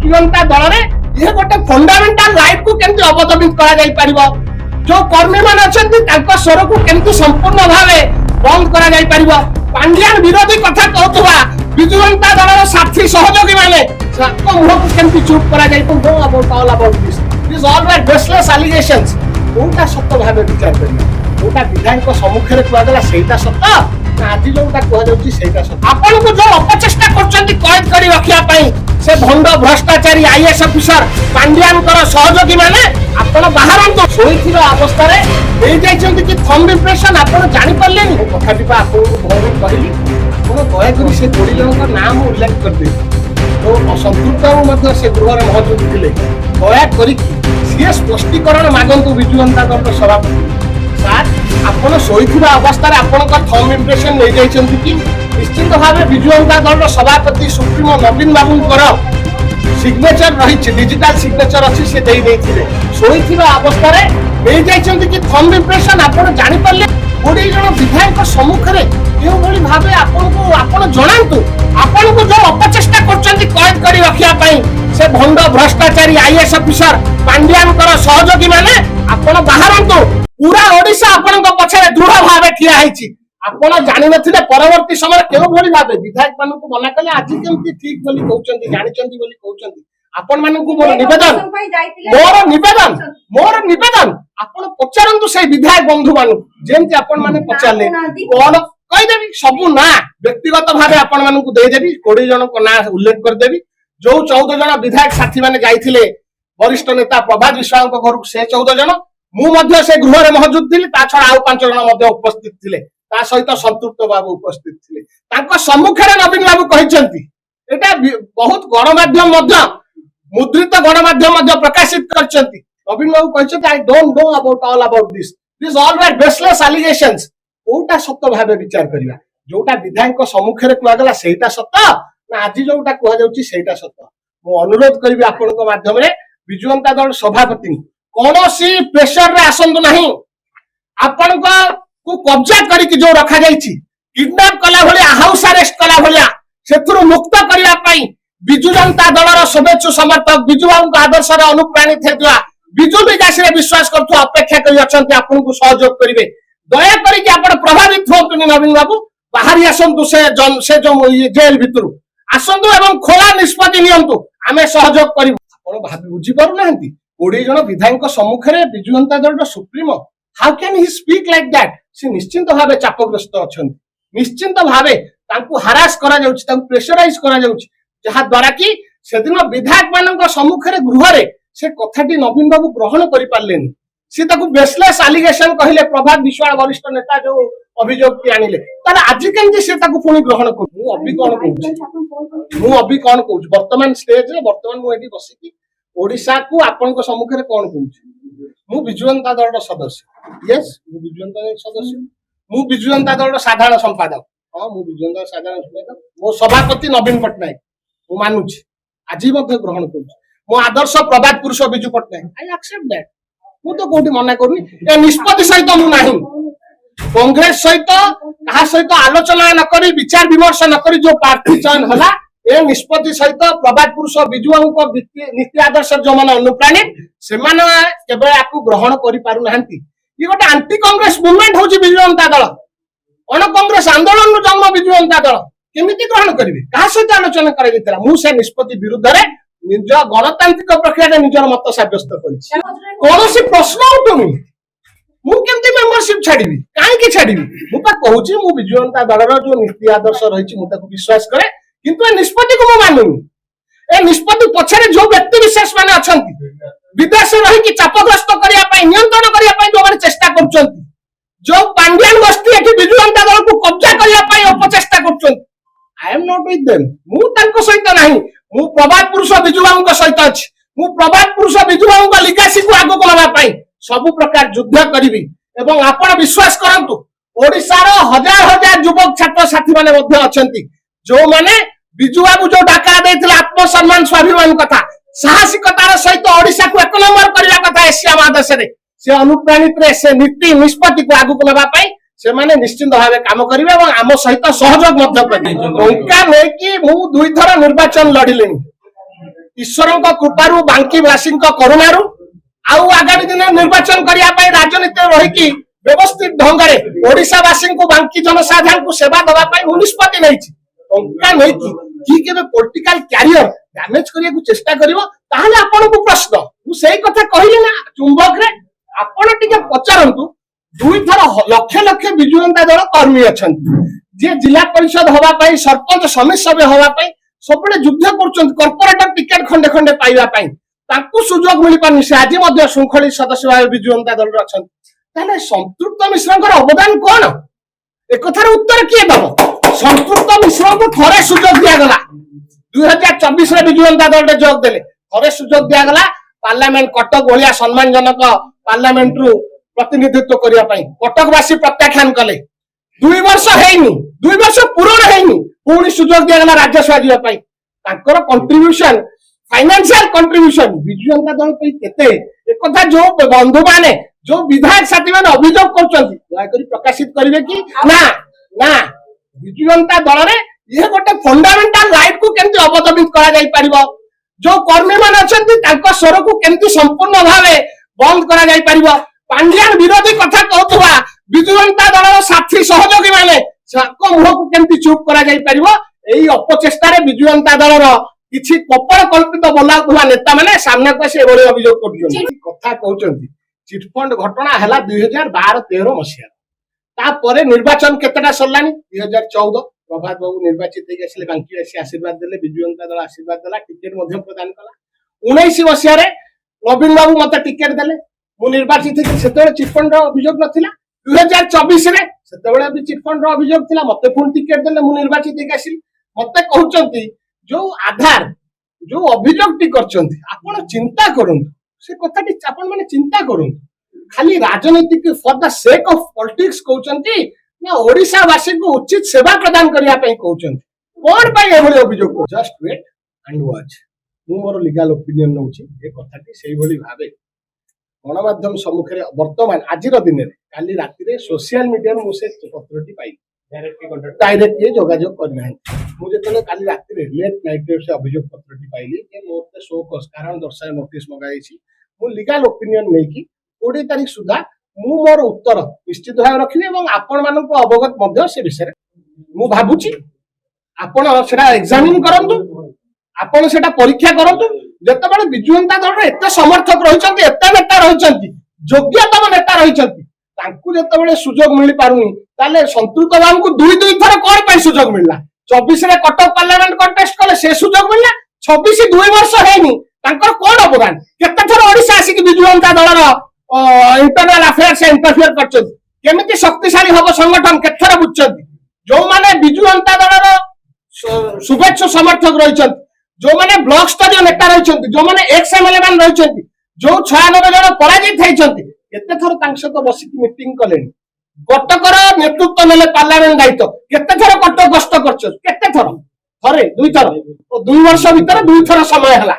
ବିଜୁ ଜନତା ଦଳରେ ये गोटे फंडामेंटल राइट को केमती अवदमित करा जाई परिबो जो कर्मी मान अछंती तांको स्वर को केमती संपूर्ण भावे बंद करा जाई परिबो पांड्यान विरोधी कथा कहतुवा बिजु जनता दलर साथी सहयोगी माने सबको मुह को केमती चुप करा जाई तो know about all about this all were baseless allegations कोटा सत्य भावे विचार करियो कोटा विधायक सम्मुख रे कुआ गला सेटा सत्य आज जोटा कुआ जाउची सेटा सत्य आपन को जो अपचेष्टा करचंती कैद करी रखिया पई से भंड भ्रष्टाचारी आईएएस ऑफिसर पांड्यान कर सहयोगी माने आपण बाहरन तो सोईथिबा अवस्था रे देई जाइछंती कि थंब इंप्रेशन आपण जानि परलेनी कथाटी पा आपण को भौरी कहली आपण दया करी से जोड़ी जनक नाम उल्लेख कर दे तो असंतुष्ट मध्ये से गृह रे मौजूद थिले दया करी सीए स्पष्टीकरण मागंतु बिजु जनता दल सभापति सार आपण सोईथिबा अवस्था रे आपण का थंब इंप्रेशन ले जाइछंती कि निश्चित भाव बिजु जनता दल सभापति सुप्रीमो नवीन बाबू सिग्नेचर रही डिजिटल सिग्नेचर अच्छी से दे देथिले सोईथिबा अवस्था रे ले जाइछंती कि थंब इंप्रेशन आपण जानि परले 20 जन विधायक सम्मुख रे केउ भली भाबे आपण जणांतु आपण को जो अपचेष्टा करचंती कैद करी रखिया पई से भंड भ्रष्टाचारी आईएएस ऑफिसर पांड्यान कर सहयोगी माने आपण बाहरंतु पूरा ओडिसा आपण को पछरे दृढ़ भाबे ठिया हैछि आपण जानि नथिले परवर्ती समय केउ भली भाबे विधायक मानन को मना कले आज केमती ठीक बोली कहउचंती जानिचंती बोली कहउचंती आपण मानन को मोर निवेदन आपण पचारंतु से विधायक बंधु मानु जेमती आपण माने पचारले कोन कहि देबी सब ना व्यक्तिगत भाबे आपण मानन को दे देबी 20 जन को ना उल्लेख कर देबी जो 14 जन विधायक साथी माने जाइथिले वरिष्ठ नेता प्रभात विश्वास को घर से 14 जन मु मध्य से गृह रे मौजूद थिली ता छडा आउ 5 जन मध्य उपस्थित थिले ता सहित संतृप्त बाबू उपस्थित थिले तांको सम्मुख रे नवीन बाबू कहिसंती एटा बहुत गणमाध्यम मध्य मुद्रित गणमाध्यम मध्य प्रकाशित करचंती नवीन बाबू कहिसंती I don't know about this all were baseless allegations कोटा सत्य भाबे विचार करिया जोटा विधायक सम्मुख रे कुआ गला सेटा सत्य ना आज जोटा कुआ जाउची सेटा सत्य मु अनुरोध करबी आपन को माध्यम रे बिजु जनता दल सभापति कोनोसी प्रेशर रे आसंतु नाही आपन को कब्जा करिक जो रखा जाइछि किडनैप कला भलिया हाउस अरेस्ट कला भलिया सेथुरु मुक्त करिया पई बिजु जनता दलर शुभेच्छु समर्थक बिजु बाबू आदर्श रे अनुप्राणित हेतुआ बिजु विकास रे विश्वास करथु अपेक्षा करि अछंती आपन को सहयोग करिवे दया करिक आपन प्रभावित होतुनी नवीन बाबू बाहरी आसंतु से जो जेल भितरु आसंतु एवं खोला निष्पत्ति नियंतु आमे सहयोग करिवु आपन भाबी बुझी पारु नाहंती 20 जन विधायक सम्मुख रे Biju Janata Dal supremo how can he speak like that से निश्चिंत भावे चापग्रस्त अछंती निश्चिंत भावे तांकु हरास करा जाउछि तांकु प्रेशराइज करा जाउछि जहा द्वारा कि सेदिन विधायक मानक सम्मुख रे गृह रे से कथाटी नवीन बाबू ग्रहण करि पारलेनी से ताकु बेसलेस एलिगेशन कहिले प्रभात विश्वास वरिष्ठ नेता जो अभियोग की आनिले तार आज केंति से ताकु पुनी ग्रहण करू मु अभी कौन कहूँ वर्तमान स्टेज रे वर्तमान मु एठी बसी कि ओडिसा को आपन को सम्मुख रे कोन कहूँ मु बिजु जनता दल सदस्य यस मु बिजु जनता दल सदस्य मु बिजु जनता दल साधारण संपादक हां मु बिजु जनता साधारण संपादक मो सभापति नवीन पटनायक मु मानुछि आज मध्ये ग्रहण करू मो आदर्श प्रभात पुरुष Biju Patnaik I accept that मु तो कोठी मना करनी ए निष्पत्ति सहित मु नाही कांग्रेस सहित कहा सहित आलोचना न करी विचार विमर्श न करी जो प्रार्थी चयन होला ए निष्पत्ति सहित प्रभात पुरुष बिजु को नीति आदर्श जो मन अनुप्राणित से माने केबे आपको ग्रहण करि पारु नाहंती ये गोटे एंटी कांग्रेस मूवमेंट होची बिजु जनता दल अन कांग्रेस आंदोलन जन्म बिजु जनता दल केमिति ग्रहण करिवे कहा सहित आलोचना करै दितला मु से निष्पत्ति विरुद्ध रे निज गणतांत्रिक प्रक्रिया रे निजर मत साब्यस्त करिछि कोनोसी प्रश्न उठुनी मु केमति मेंबरशिप छाडीबी काहे कि छाडीबी मु पा कहूची मु बिजु जनता दलर जो नीति आदर्श रहिछि मु ताको विश्वास करे किंतु ए निष्पत्ति को मु मानुनी ए निष्पत्ति पछरे जो व्यक्ति विशेष माने अछंती विदेश रहि कि चापग्रस्त करिया पई नियंत्रण करिया पई जो माने चेष्टा करछंती जो पांड्यान गोष्ठी एठी बिजु जनता दल को कब्जा करिया पई अपचेष्टा करछंती I am not with them मु तांको सहित नाही मु प्रभात पुरुष बिजु बाबू को सहित अछि मु प्रभात पुरुष बिजु बाबू को लिगासी को आगो कोलबा पई सब प्रकार युद्ध करिवि एवं आपण विश्वास करंतु ओडिसा रो हजार हजार युवक छात्र साथी माने मध्ये अछंती जो माने बिजु बाबू जो डाका देथिले आत्मसम्मान स्वाभिमान कथा साहसिकतार सहित ओडिसा को एक नंबर करिया कथा एशिया महादेश रे से अनुप्राणित रे से नीति निष्पत्ति को आगो कोलबा पई से माने निश्चित भावे काम करिवे एवं आम सहित सहयोग मध्य करिवे टंका नै कि मु दुई थर निर्वाचन लढिलेनी ईश्वर कृपारू बांकीवासी करुणारू आउ आगामी दिन निर्वाचन करने राजनीति रही व्यवस्थित ढंग से ओडिशावासी को बांकी जनसाधारण को सेवा देवाई निष्पत्ति नहीं कि पॉलिटिकल कैरियर डैमेज करने को चेष्टा करिवो ताहले आपनको प्रश्न मु सेही कथा कहली ना चुंबक रे आपण टिके पचारंतु दुई थर लक्ष लक्ष बिजु जनता दल कर्मी अछंती जे जिला परिषद हवा पई सरपंच समिति सभ्य हवा पई सबले युद्ध करछंती कॉर्पोरेटर टिकट खंडे खंडे पाइबा पई ताकू सुजोग मिली पानी से आज मध्य शृंखली सदस्य भाव बिजु जनता दल रे अछंती ताले संतृप्त मिश्रंकर अवदान कोन एक कथार उत्तर किए दब संतृप्त मिश्र को थोड़े सुजोग दिया गला 2024 रे बिजु जनता दल जोग देले थोड़े सुजोग दिया गला पार्लियामेंट कटक भलिया सम्मानजनक पार्लियामेंट रु प्रतिनिधित्व करिया पई कटकवासी प्रत्याख्यान कले 2 वर्ष हेइनी 2 वर्ष पूर्ण हेइनी पुणी सुजोग दिया गला राज्यसभा जिया पई ताकर contribution financial contribution Biju Janata Dal पई केते एक कथा जो बंधु माने जो विधायक साथी माने अभियोग करछंती दया करी प्रकाशित करिवे कि ना ना बिजु जनता दल रे ये गोटे फंडामेंटल राइट को केमती अवदमित करा जाई परिबो जो कर्मी मान अछंती तांको स्वर को केमती संपूर्ण भावे बंद करा जाई परिबो पांड्यान विरोधी कथा कहतुवा बिजु जनता दल साथी सहयोगी माने साको मुह को केमती चुप करा जाई परिबो एई अपचेष्टा रे बिजु जनता दल रो किछि कपड़ कल्पित बोलाउवा नेता माने सामने को से एबोले अभियोग करछंती कथा कहउछंती चिटफंड घटना हला 2012-13 मसिया तापरे निर्वाचन केतेटा सरलानी 2014 प्रभात बाबू निर्वाचित होगी आसिले बांकीवासी आशीर्वाद देले बिजु जनता दल आशीर्वाद देला टिकेट मध्य प्रदान कला 19 मसिया रे नवीन बाबू मते टिकेट देले मु निर्वाचित होगी सेतेबेले चिटफंड रो अभियोग नथिला 2024 रे सेतेबेले भी चिटफंड रो अभियोग थिला मते फोन टिकेट देले मु निर्वाचित होगी आसिल मते कहउचंती जो आधार जो अभियोग टी करचंती आपण चिंता करंतु से कथाटी आपण माने चिंता करंतु खाली राजनीति for the sake of politics कहउचंती ना ओडिशा वासी को उचित सेवा प्रदान करिया पई कहउचंती कोन पई एभली अभियोग जस्ट वेट एंड वॉच मु मोर लीगल ओपिनियन नउची ए कथाटी सेही भली भाबे गणमाध्यम सम्मुख रे वर्तमान आजिर दिन रे काली राति रे सोशल मीडिया रो से पत्रटी पाई डायरेक्टली जोगाजोग करना मुझे तो काली राति रे लेट नाइट से अभियोग पत्रटी पाइली कि मोते शो कस कारण दर्शाए नोटिस मगाइछि मु लीगल ओपिनियन नै कि 20 तारिख सुधा मु मोर उत्तर निश्चित भाव रखिबे एवं आपण मानको अवगत मध्य से विषय मु भाबुची आपण सेटा एग्जामिन करंतु आपण सेटा परीक्षा करंतु जतबेले बिजु जनता दल रे एते समर्थक रहिचंती एते नेता रहिचंती योग्यतम नेता रहिचंती तांकु जतबेले सुजोग मिली पारुनी ताले संतृप्त बाबू को दुई थर कोन पई सुजोग मिलला 24 रे कटक पार्लियामेंट कंटेस्ट कले से सुजोग मिलला 26 2 वर्ष हेनी तांकर कोन अवदान केते थर ओडिसा आसी कि बिजु जनता दल रो इंटरनल अफेयर से इंटरफियर करछंती केमिति शक्तिशाली हबो संगठन केथर बुझछंती जो माने बिजु जनता दल रो शुभेच्छु समर्थक रहिछंती जो माने ब्लॉक स्तरीय नेता रहिछंती जो माने एक्स एमएलए मान रहिछंती जो 96 जन पराजित हेइछंती केते थर तांक सहित बसिकी मीटिंग कलेनी कटकर नेतृत्व नेले पार्लियामेंट दायित्व केते थर कटक गस्त करछ केते थर थरे दुई थर 2 वर्ष भीतर 2 थर समय हला।